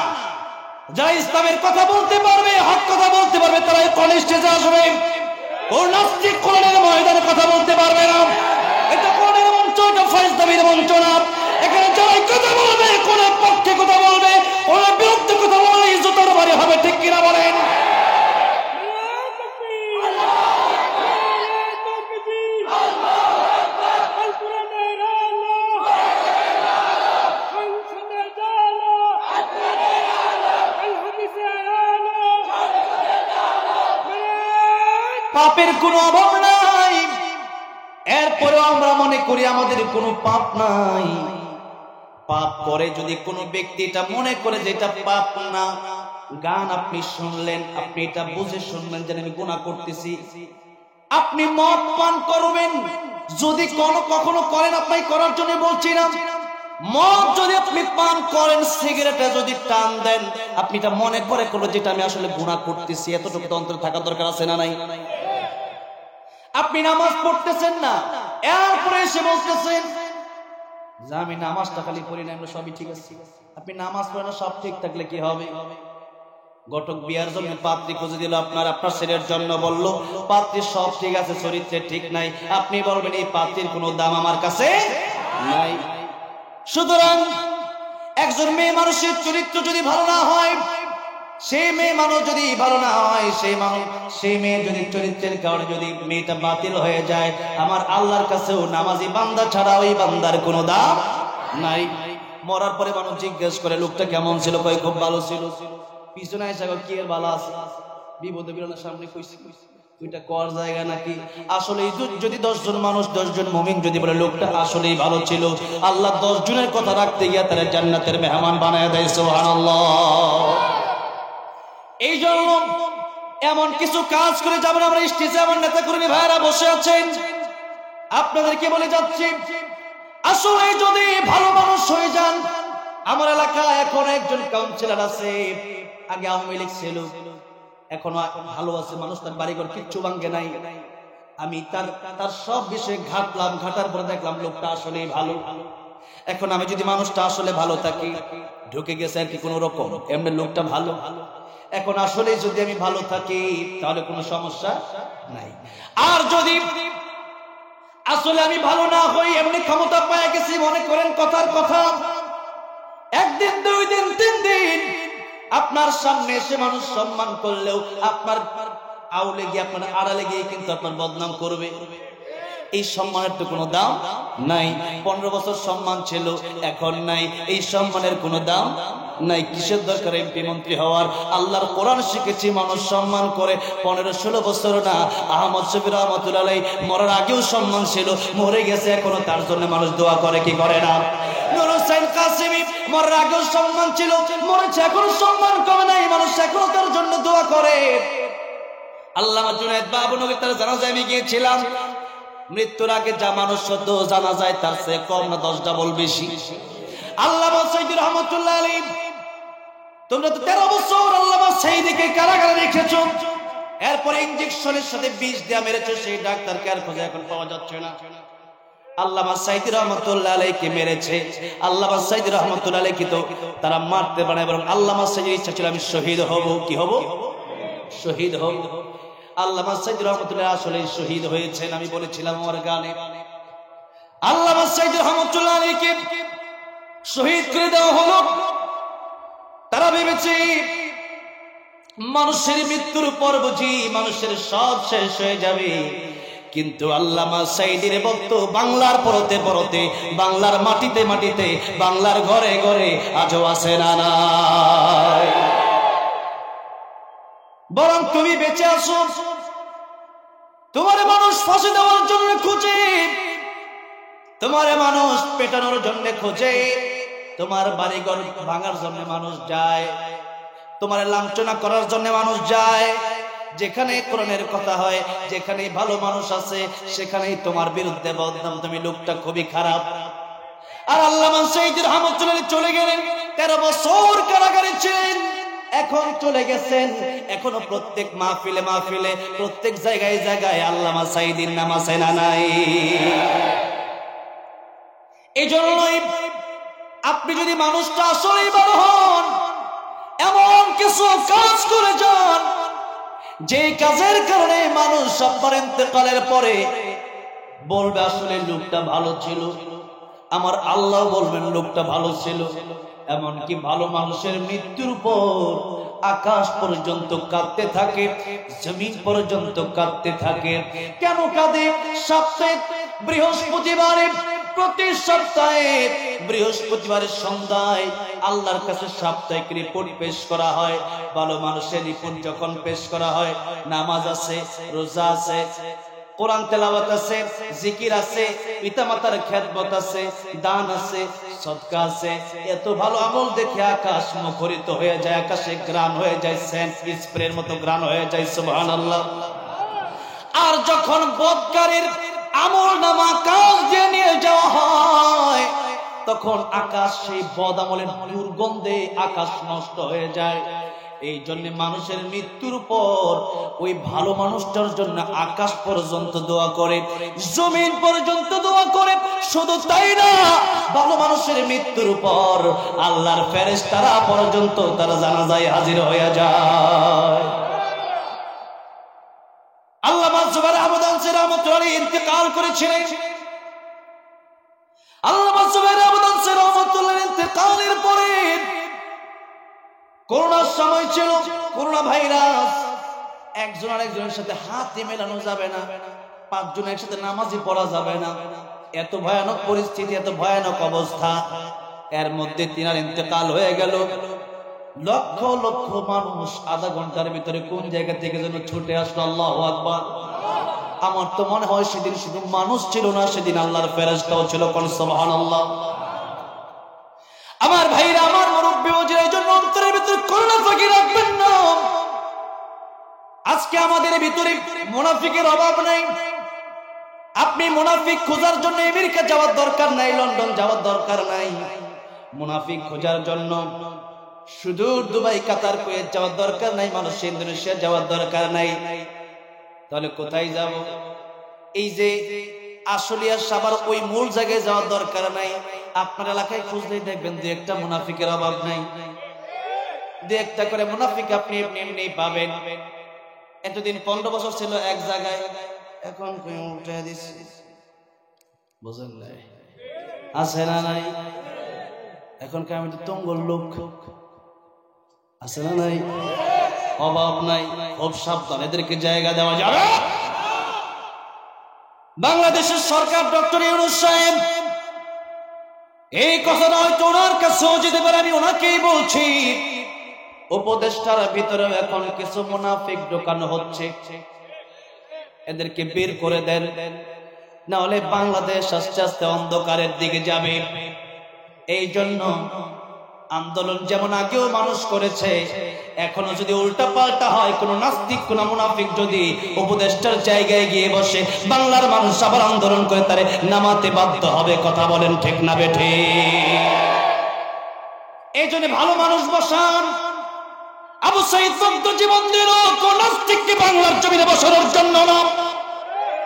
যারা ইসলামের কথা বলতে পারবে, হক কথা বলতে পারবে, তারা কোন স্টেজে আসবে। ওর নাস্তিক কোরআনের ময়দানে কথা বলতে পারবে না। এটা কোরআনের মঞ্চ, এটা ফাইজলামির মঞ্চ না। এখানে যারা কথা বলবে, কোন পক্ষে কথা বলবে, কোন বিরুদ্ধে কথা বললে ইজ্জতের বাড়ি হবে, ঠিক কিনা বলেন? পাপের কোনো অভাব নাই, এরপরেও আমরা মনে করি আমাদের কোনো পাপ নাই। পাপ করে যদি কোনো ব্যক্তি এটা মনে করে যে এটা পাপ না, গান আপনি শুনলেন, আপনি এটা বুঝে শুনলেন যে আমি গুনাহ করতেছি। আপনি মদ পান করবেন, যদি কখনো করেন, আপনি করার জন্য বলছি না। মদ যদি আপনি পান করেন, সিগারেটে যদি টান দেন, আপনি এটা মনে করে করলো যেটা আমি আসলে গুনাহ করতেছি, এতটুকু তো অন্তরে থাকা দরকার আছে না নাই? আপনি নামাজ পড়তেছেন না, এরপরে এসে বলতেছেন যে আমি নামাজটা খালি পড়ি না, আমরা সবই ঠিক আছে। আপনি নামাজ পড়েন না, সব ঠিক থাকলে কি হবে? ঘটক বিয়ার জন্য পাত্রী খুঁজে দিল, আপনার ছেলের জন্য বললো পাত্রী সব ঠিক আছে, চরিত্রে ঠিক নাই। আপনি বলবেন এই পাত্রীর কোনো দাম আমার কাছে নাই। সুতরাং একজন মেয়ে মানুষের চরিত্র যদি ভালো না হয়, সেই মেয়ে মানুষ যদি ভালো না হয়, সেই মেয়ে যদি চরিত্রের কারণে যদি মেয়েটা বাতিল হয়ে যায়, আমার আল্লাহর কাছেও নামাজি বান্দা ছাড়া ওই বান্দার কোনো দাম নাই। মরার পরে মানুষ জিজ্ঞেস করে লোকটা কেমন ছিল, কয় খুব ভালো ছিল। পিছনে এসে কি এর ভালো আছে, বিপদে বিরানোর সামনে কইছি ওইটা কর জায়গা নাকি? আসলে যদি 10 জন মানুষ, 10 জন মুমিন যদি বলে লোকটা আসলেই ভালো ছিল, আল্লাহ 10 জনের কথা রাখতে গিয়ে তারা জান্নাতের মেহমান বানায় দেয়। সুবহানাল্লাহ। এই জন্য এমন কিছু কাজ করে যাবেন। আমরা স্টেজে আমার নেতা কর্মী ভাইরা বসে আছেন, আপনাদেরকে বলে যাচ্ছি, আসলে যদি ভালো মানুষ হয়ে যান। আমার এলাকায় এখন একজন কাউন্সিলর আছে, আগে আওয়ামী লীগ ছিল, এখনো ভালো আছে, মানুষ তার বাড়িঘর কিচ্ছু ভাঙ্গে নাই। আমি তার সব বিষয়ে ঘাটলাম, ঘাটার পরে দেখলাম লোকটা আসলে ভালো। এখন আমি যদি মানুষটা আসলে ভালো থাকি, ঢুকে গেছে আর কি কোনো রকম, এমনি লোকটা ভালো। এখন আসলে যদি আমি ভালো থাকি তাহলে কোনো সমস্যা নাই। আর যদি আসলে আমি ভালো না হই, এমনি ক্ষমতা পেয়ে গেছি, মনে করেন কথার কথা, একদিন 2 দিন 3 দিন আপনার সামনে এসে মানুষ সম্মান করলেও আপনার আউলে গিয়ে, আপনার আড়ালে গিয়ে কিন্তু আপনার বদনাম করবে। এই সম্মানের তো কোনো দাম নাই। 15 বছর সম্মান ছিল, এখন নাই। এই সম্মানের কোনো দাম নাই। কিসের দরকার এমপি মন্ত্রী হওয়ার? আল্লাহর কোরআন শিখেছি মানুষ সম্মান করে। 15-16 বছর না, আহমদ শফি রহমাতুল্লাহ আলাইহি মরার আগেও সম্মান ছিল, মরে গেছে, এখনো তার জন্য মানুষ দোয়া করে কি করে না? নূর হোসেন কাসেমী মরার আগেও সম্মান ছিল, মরেছে এখনো সম্মান কমে নাই, মানুষ এখনো তার জন্য দোয়া করে। আল্লামা জুনায়েদ বাবনগরী তার জানাজায় আমি গিয়েছিলাম, মৃত্যুর আগে যা মানুষ সদ্য জানা যায় তার চেয়ে কম না 10 ডাবল বেশি। আল্লামা সাইদী রহমাতুল্লাহ আলাইহি, তোমরা তো 13 বছর আল্লামা সাইদীকে কারাগারে রেখেছো, এরপরে ইনজেকশনের সাথে বিষ দিয়ে মেরেছো, সেই ডাক্তারকে আর খোঁজে এখন পাওয়া যাচ্ছে না। আল্লামা সাইদী রহমাতুল্লাহ আলাইহিকে মেরেছে, আল্লামা সাইদী রহমাতুল্লাহ আলাইহি তো তারা মারতে পারে, এবং আল্লামা সাইদীর ইচ্ছা ছিল আমি শহীদ হব। কি হব? শহীদ হব। আল্লামা সাইদী রহমাতুল্লাহ আসলে শহীদ হয়েছেন। আমি বলেছিলাম আমার গানে, আল্লামা সাইদী রহমাতুল্লাহ আলাইহিকে শহীদ করে দেওয়া হলো। তারা ভেবেছে মানুষের মৃত্যুর পর বুঝি মানুষের সব শেষ হয়ে যাবে, কিন্তু আল্লামা সাইদীর ভক্ত বাংলার পরতে পরতে, বাংলার মাটিতে মাটিতে, বাংলার ঘরে ঘরে আজও আছে না নাই। বরং তুমি বেঁচে আসো, তোমার মানুষ ফাঁসি দেওয়ার জন্য খোঁজে, তোমার মানুষ পেটানোর জন্য খোঁজে, তোমার বাড়িঘর ভাঙার জন্য মানুষ যায়, তোমার লাঞ্ছনা করার জন্য মানুষ যায়। যেখানে কোরআনের কথা হয়, যেখানে ভালো মানুষ আছে, সেখানেই তোমার বিরুদ্ধে বদনাম, তুমি লোকটা খুবই খারাপ। আর আল্লামা সাইদী রহমাতুল্লাহ চলে গেলেন, 13 বছর কারাগারে ছিলেন, এখন চলে গেছেন। এখনো প্রত্যেক মাহফিলে মাহফিলে, প্রত্যেক জায়গায় জায়গায় আল্লামা সাইদীর নাম আছে না নাই? এই জন্যই আপনি যদি মানুষটা আসলেই ভালো হন, এমন কিছু কাজ করে যান যে কাজের কারণে মানুষ আপনার ইন্তেকালের পরে বলবে আসলে লোকটা ভালো ছিল, আমার আল্লাহ বলবেন লোকটা ভালো ছিল। এমনকি ভালো মানুষের মৃত্যুর পর আকাশ পর্যন্ত কাঁদতে থাকে, জমিন পর্যন্ত কাঁদতে থাকে। কেন কাঁদে? সপ্তাহে বৃহস্পতিবারে, প্রতি সপ্তাহে বৃহস্পতিবারের সন্ধ্যায় আল্লাহর কাছে সাপ্তাহিক রিপোর্ট পেশ করা হয়। ভালো মানুষের রিপোর্ট যখন পেশ করা হয়, নামাজ আছে, রোজা আছে, কোরআন তেলাওয়াত আছে, জিকির আছে, পিতামাতার খেদমত আছে, দান আছে, সদকা আছে, এত ভালো আমল দেখে আকাশ মুখরিত হয়ে যায়, আকাশে গ্রান হয়ে যায়, সেন্ট স্প্রের মতো গ্রান হয়ে যায়। সুবহানাল্লাহ। আর যখন বদকারীর আমল নামা আকাশ দিয়ে নিয়ে যাওয়া হয়, তখন আকাশ সেই বদ আমলের দুর্গন্ধে আকাশ নষ্ট হয়ে যায়। এই জন্য মানুষের মৃত্যুর পর ওই ভালো মানুষটার জন্য আকাশ পর্যন্ত দোয়া করে, জমিন পর্যন্ত দোয়া করে। শুধু তাই না, ভালো মানুষের মৃত্যুর পর আল্লাহর ফেরেশতারা পর্যন্ত তার জানাজায় হাজির হয়ে যায়। আল্লামা জুবাইর আহমদ আনসারী রাহমাতুল্লাহ আলাইহি ইন্তেকাল করেছিলেন। আল্লামা জুবাইর আহমদ আনসারী রাহমাতুল্লাহ আলাইহি ইন্তেকালের পরে করোনার সময় ছিল, করোনা ভাইরাস, একজন আরেকজনের সাথে হাত মেলানো যাবে না, 5 জন একসাথে নামাজই পড়া যাবে না, এত ভয়ানক পরিস্থিতি, এত ভয়ানক অবস্থা। এর মধ্যে তিনার ইন্তেকাল হয়ে গেল। লক্ষ লক্ষ মানুষ আধা ঘন্টার ভিতরে কোন জায়গা থেকে যেন ছুটে আসলো। আল্লাহু আকবার। আমার তো মনে হয় সেদিন শুধু মানুষ ছিল না, সেদিন আল্লাহর ফেরেশতাও ছিল। কোন সুবহানাল্লাহ। আমার ভাইরা, আমার মুরব্বি ওজিরা, এই জন্য অন্তরের ভিতরে করোনা ফাঁকি রাখবেন না। আজকে আমাদের ভিতরে মুনাফিকের অভাব নাই। আপনি মুনাফিক খোঁজার জন্য আমেরিকা যাওয়ার দরকার নাই, লন্ডন যাওয়ার দরকার নাই। মুনাফিক খোঁজার জন্য সুদূর দুবাই, কাতার, কুয়েত যাওয়ার দরকার নাই, মানুষ ইন্দোনেশিয়া যাওয়ার দরকার নাই। তাহলে কোথায় যাব? এই যে আশুলিয়া, সাভার, ওই মূল জায়গায় যাওয়ার দরকার নাই। আপনার এলাকায় খুঁজলেই দেখবেন 2-1টা মুনাফিকের অভাব নাই। 2-1টা করে মুনাফিক আপনি এমনি পাবেন। এতদিন 15 বছর ছিল এক জায়গায়, এখন উঠে দিচ্ছে, বুঝেন নাই? আছে না নাই? এখন আমি তো তঙ্গল লোক, আছে না নাই? অভাব নাই। খুব সাবধান, এদেরকে জায়গা দেওয়া যাবে। বাংলাদেশের সরকার, ডক্টর ইউনূস সাহেব, এই কথাটা হয়তো ওনার কাছেও যেতে পারে, আমি ওনাকেই বলছি। উপদেষ্টার ভিতরেও এখন কিছু মুনাফিক ঢোকানো হচ্ছে, এদেরকে বের করে দেন, না হলে বাংলাদেশ আস্তে আস্তে অন্ধকারের দিকে যাবে। এই জন্য আন্দোলন যেমন আগেও মানুষ করেছে, এখনো যদি উল্টা পাল্টা হয়, কোন নাস্তিক কোন মুনাফিক যদি উপদেষ্টার জায়গায় গিয়ে বসে, বাংলার মানুষ আবার আন্দোলন করে তারে নামাতে বাধ্য হবে। কথা বলেন ঠিক না বেঠে? এই জন্য ভালো মানুষ বসান। আবু সাঈদ মুগ্ধ জীবন দিল কোন নাস্তিককে বাংলার জমিনে বসানোর জন্য না।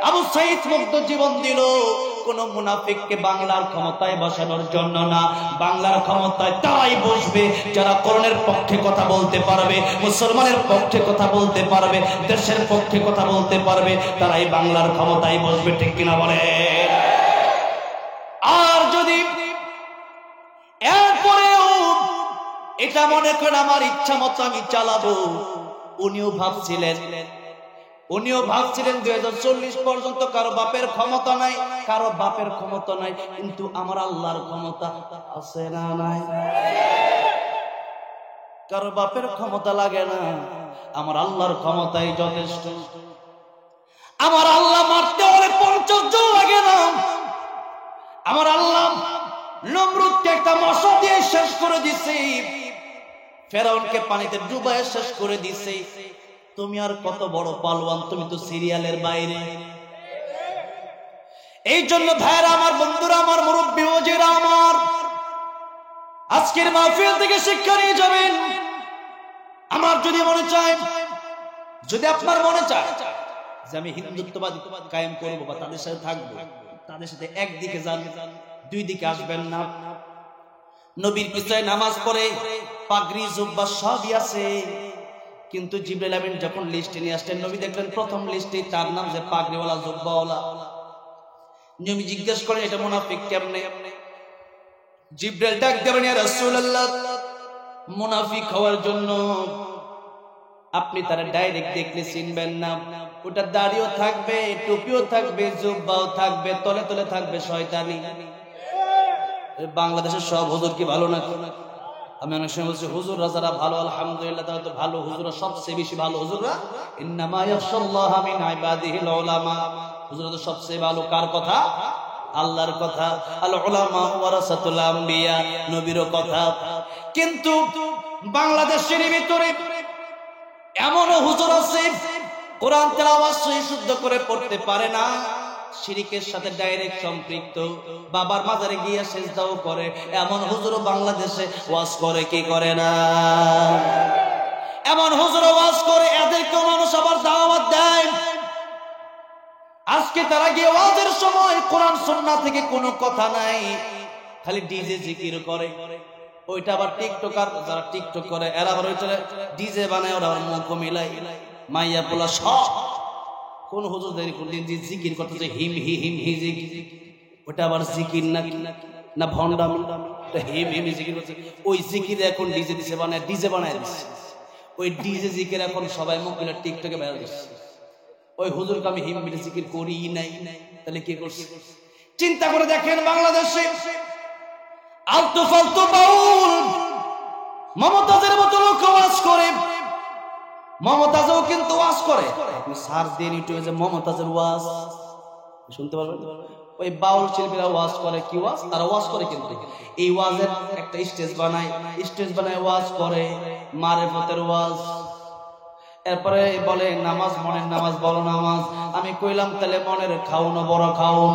আবু সাঈদ মুগ্ধ জীবন দিল কোন মুনাফিককে বাংলার ক্ষমতায় বসানোর জন্য না। বাংলার ক্ষমতায় তারাই বসবে যারা কোরআনের পক্ষে কথা বলতে পারবে, মুসলমানের পক্ষে কথা বলতে পারবে, দেশের পক্ষে কথা বলতে পারবে, তারাই বাংলার ক্ষমতায় বসবে। ঠিক কিনা বলে? আর যদি এরপরেও এটা মনে করেন আমার ইচ্ছা মতো আমি চালাবো, উনিও ভাবছিলেন 2040 পর্যন্ত কারো বাপের ক্ষমতা নাই, কারো বাপের ক্ষমতা নাই, কিন্তু আমার আল্লাহর ক্ষমতা আছে না নাই? কারো বাপের ক্ষমতা লাগে না, আমার আল্লাহর ক্ষমতাই যথেষ্ট। আমার আল্লাহ মারতে হলে 50 জন লাগে না। আমার আল্লাহ নমরুদকে একটা মশা দিয়ে শেষ করে দিছে, ফেরাউনকে পানিতে ডুবায় শেষ করে দিছে। তুমি আর কত বড় পালওয়ান, তুমি তো সিরিয়ালের বাইরে। এই জন্য ভাইরা আমার, বন্ধুরা আমার, মুরব্বী ওজিরা আমার, আজকের মাহফিল থেকে শিক্ষা নিয়ে যাবেন। আমার যদি মনে চায়, যদি আপনার মনে চায় যে আমি হিন্দুত্ববাদ কায়েম করবো বা তাদের সাথে থাকবো, তাদের সাথে একদিকে যান, দুই দিকে আসবেন না। নবীর পিছনে নামাজ পড়ে পাগড়ি জুব্বা সবই আছে, কিন্তু জিবরাইল আমিন যখন লিস্টে নিয়ে আসলেন, নবী দেখলেন প্রথম লিস্টে তার নাম যে পাগড়িওয়ালা জুব্বাওয়ালা। নবী জিজ্ঞেস করেন এটা মুনাফিক কেমনে? জিবরাইল ডাক দেবেন, ইয়া রাসূলুল্লাহ, মুনাফিক হওয়ার জন্য আপনি তারা ডাইরেক্ট দেখলে চিনবেন না। ওটা দাড়িও থাকবে, টুপিও থাকবে, জুব্বাও থাকবে, তলে তলে থাকবে শয়তানি। বাংলাদেশের সব হুজুর কি ভালো নাকি? আমি অনেক সময় বলছি হুজুররা যারা ভালো, আলহামদুলিল্লাহ তারা তো ভালো। হুজুররা সবচেয়ে বেশি ভালো। হুজুররা ইন্নামা ইয়াখশাল্লাহা মিন ইবাদিহিল উলামা, হুজুররা তো সবচেয়ে ভালো। কার কথা? আল্লাহর কথা। আল উলামা ওয়ারাসাতুল আম্বিয়া, নবীর কথা। কিন্তু বাংলাদেশের ভিতরে এমনও হুজুর আছে কোরআন তেলাওয়াত সহি শুদ্ধ করে পড়তে পারে না, শিরিকের সাথে ডাইরেক্ট সম্পৃক্ত, বাবার মাজারে গিয়ে সিজদাও করে। এমন হুজুরও বাংলাদেশে ওয়াজ করে কি করে না? এমন হুজুর ওয়াজ করে, এদেরকে মানুষ আবার দাওয়াত দেয়। আজকে তারা গিয়ে ওয়াজের সময় কোরআন সুন্নাহ থেকে কোনো কথা নাই, খালি ডিজে জিকির করে। ওইটা আবার টিকটকার, যারা টিকটক করে এরা আবার ওইটা ডিজে বানায়, ওরা আবার মুখ মিলাই মাইয়া পোলা সব। কোন হুজুর দেরি কোনদিন জিকির করতেছে হিম হি হিম হি জিকির, ওটা আবার জিকির না ভন্ডামি, হিম হিম জিকির করছে। ওই জিকির এখন ডিজে দিছে বানায়, ডিজে বানায় দিচ্ছে। ওই ডিজে জিকির এখন সবাই মুখ মিলে টিকটকে বের দিচ্ছে। ওই হুজুরকে আমি হিম মিলে জিকির করি নাই, তাহলে কি করছি? চিন্তা করে দেখেন, বাংলাদেশে আলতু ফালতু বাউল মমতাজের মতো লোক ওয়াজ করে। মমতাজও কিন্তু ওয়াজ করে। আপনি সার্চ দিয়ে ইউটিউবে যে মমতাজের ওয়াজ শুনতে পারবেন। ওই বাউল শিল্পীরা ওয়াজ করে, কি ওয়াজ? তারা ওয়াজ করে, কিন্তু এই ওয়াজের একটা স্টেজ বানায় ওয়াজ করে, মারেফতের ওয়াজ। এরপরে বলে নামাজ, মনের নামাজ, বড় নামাজ। আমি কইলাম তাহলে মনের খাউন বড় খাউন।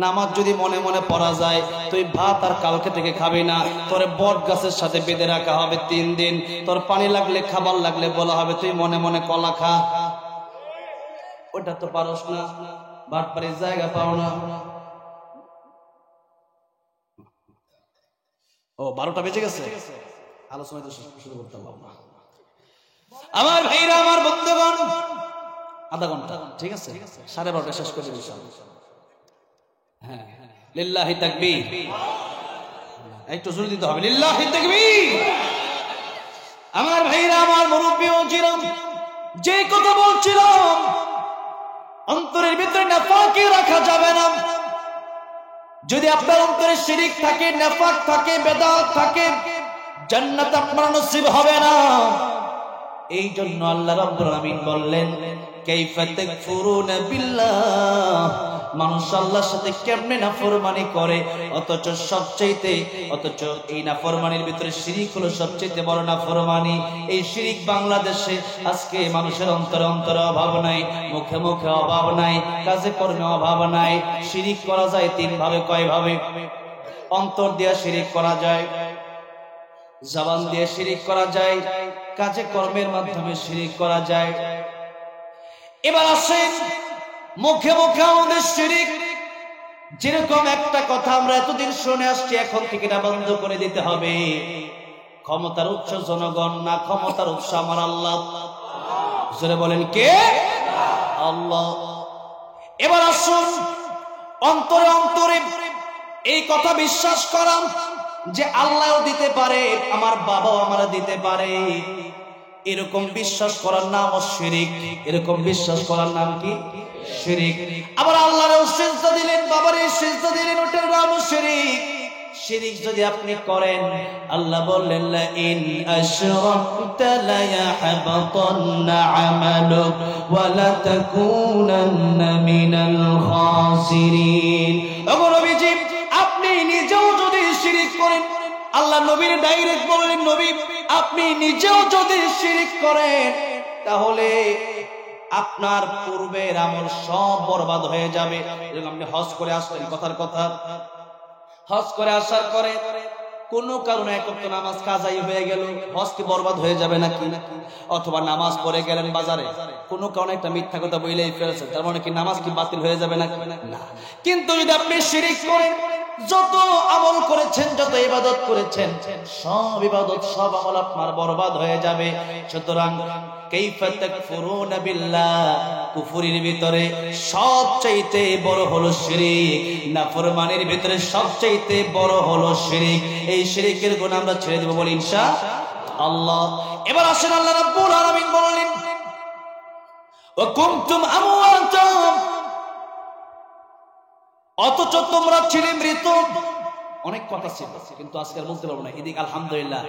নামাজ যদি মনে মনে পড়া যায়, তুই ভাত আর কালকে থেকে খাবি না, তোরে বট গাছের সাথে বেঁধে রাখা হবে 3 দিন। তোর পানি লাগলে, খাবার লাগলে বলা হবে তুই মনে মনে কলা খা। ওটা তো পারস না, বাটপাড়ির জায়গা পাও না। ও 12টা বেজে গেছে, আলোচনা তো শুরু করতে পারবো না। আমার ভাইরা, আমার বন্ধুগণ, আধা ঘন্টা ঠিক আছে, 12:30 শেষ করে দিই। হ্যাঁ, লিল্লাহি তাকবীর, একটু জোরে দিতে হবে, লিল্লাহি তাকবীর। আমার ভাইরা, আমার মুরব্বী ওজিরা, যে কথা বলছিলাম, অন্তরের ভিতরে নাফাকি রাখা যাবে না। যদি আপনার অন্তরে শিরিক থাকে, নাফাক থাকে, বেদাত থাকে, জান্নাত আপনার নসিব হবে না। এই জন্য আল্লাহ রাব্বুল আলামিন বললেন কাইফা তাকফুরুনা বিল্লাহ, মানুষ আল্লাহর সাথে কেমনে নাফরমানি করে, অথচ এই নাফরমানির ভিতরে শিরিক হলো সবচেয়ে বড় নাফরমানি। এই শিরিক বাংলাদেশে আজকে মানুষের অন্তরে অন্তরে অভাব নাই, মুখে মুখে অভাব নাই, কাজে কর্মে অভাব নাই। শিরিক করা যায় তিন ভাবে। কয় ভাবে? অন্তর দিয়ে শিরিক করা যায়, জবান দিয়ে শিরিক করা যায়, কাজে কর্মের মাধ্যমে শিরিক করা যায়। এবার আসেন মুখে মুখে আমাদের শিরিক। যেরকম একটা কথা আমরা এতদিন শুনে আসছি, এখন থেকে এটা বন্ধ করে দিতে হবে। ক্ষমতার উৎস জনগণ না, ক্ষমতার উৎস আমার আল্লাহ। জোরে বলেন কে? আল্লাহ। এবার আসুন অন্তরে অন্তরে এই কথা বিশ্বাস করাম যে আল্লাহও দিতে পারে, আমার বাবাও আমারা দিতে পারে। এরকম বিশ্বাস করার নাম শিরিক। এরকম বিশ্বাস করার নাম কি? শিরিক। আবার আল্লাহরও সিজদা দিলেন, বাবারে সিজদা দিলেন, ওটার নাম শিরিক। শিরিক যদি আপনি করেন, আল্লাহ বললেন লা ইন আশরাকতা লা ইয়াহবাতান্না আমালুক ওয়া লা তাকুনান্না মিনাল খাসিরিন। ওগো নবীজি, আপনি নিজেও যদি শিরিক করেন, আল্লাহ নবীর ডাইরেক্ট বললেন, নবী আপনি নিজেও যদি শিরিক করেন, তাহলে আপনার পূর্বের আমল সব বরবাদ হয়ে যাবে। আপনি হজ করে আসলেন, কথার কথা, হজ করে আসার পরে কোনো কারণে এক ওয়াক্ত নামাজ কাজাই হয়ে গেল, হজ কি বরবাদ হয়ে যাবে নাকি? অথবা নামাজ পড়ে গেলেন বাজারে, কোনো কারণে একটা মিথ্যা কথা বলেই ফেলেছেন, তার মানে কি নামাজ কি বাতিল হয়ে যাবে নাকি? না। কিন্তু যদি আপনি শিরিক করেন, যত আমল করেছেন, যত ইবাদত করেছেন, সব ইবাদত সব আমল আপনার বরবাদ হয়ে যাবে। সুতরাং কাইফা তাকফুরুনা বিল্লাহ, কুফরির ভিতরে সবচাইতে বড় হলো শিরিক, নাফরমানির ভিতরে সবচাইতে বড় হলো শিরিক। এই শিরিকের গুনাহ আমরা ছেড়ে দেব, বলি ইনশাআল্লাহ। এবার আসেন আল্লাহ রাব্বুল আলামিন বললেন ওয়া কুনতুম আমওয়াতাম, অথচ তোমরা ছিলে মৃত। অনেক কথা ছিল কিন্তু আজকে আর বলতে পারবো না। এদিক আলহামদুলিল্লাহ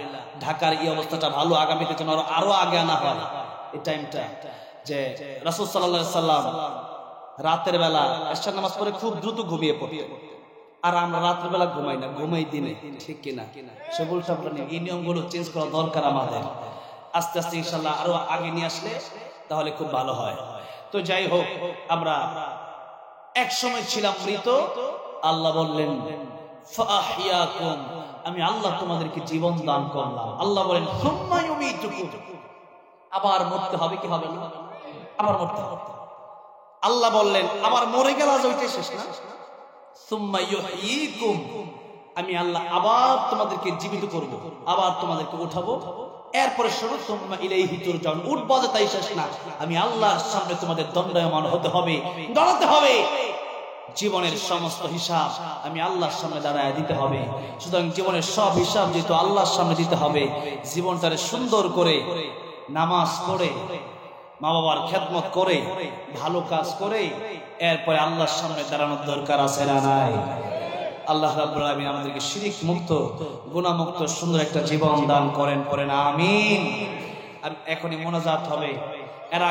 ঢাকার এই অবস্থাটা ভালো, আগামীতে যেন আরো আগে আনা হয় এই টাইমটা। যে রাসূল সাল্লাল্লাহু আলাইহি সাল্লাম রাতের বেলা এশার নামাজ পড়ে খুব দ্রুত ঘুমিয়ে পড়তেন, আর আমরা রাতের বেলা ঘুমাই না, ঘুমাই দিনে, ঠিক কিনা? সে বলছে এই নিয়মগুলো চেঞ্জ করা দরকার আমাদের। আস্তে আস্তে ইনশাআল্লাহ আরো আগে নিয়ে আসলে তাহলে খুব ভালো হয়। তো যাই হোক, আমরা এক সময় ছিলাম মৃত। আল্লাহ বললেন ফাহিয়াকুম, আমি আল্লাহ তোমাদেরকে জীবন দান করলাম। আল্লাহ বলেন সুম্মা ইউমিতুকুম, আবার মরতে হবে কি হবে না? আবার মরতে হবে। আল্লাহ বললেন আবার মরে গেল, আজ ওইটাই শেষ না? সুম্মা ইউহয়িকুম, আমি আল্লাহ আবার তোমাদেরকে জীবিত করব, আবার তোমাদেরকে উঠাবো। এরপরে শুরু সুম্মা ইলাইহি তুরজাউন, উঠবো যে তাই শেষ না, আমি আল্লাহর সামনে তোমাদের দণ্ডায়মান হতে হবে, দাঁড়াতে হবে। জীবনের সমস্ত হিসাব আমি আল্লাহর সামনে দাঁড়ায় দিতে হবে। সুতরাং জীবনের সব হিসাব যেহেতু আল্লাহর সামনে দিতে হবে, জীবনটারে সুন্দর করে নামাজ পড়ে, মা বাবার খেদমত করে, ভালো কাজ করে এরপরে আল্লাহর সামনে দাঁড়ানোর দরকার আছে না নাই? আল্লাহ রাব্বুল আলামিন আমাদেরকে শিরিক মুক্ত, গুনাহ মুক্ত সুন্দর একটা জীবন দান করেন, পড়েন আমিন। আর এখনই মোনাজাত হবে। এর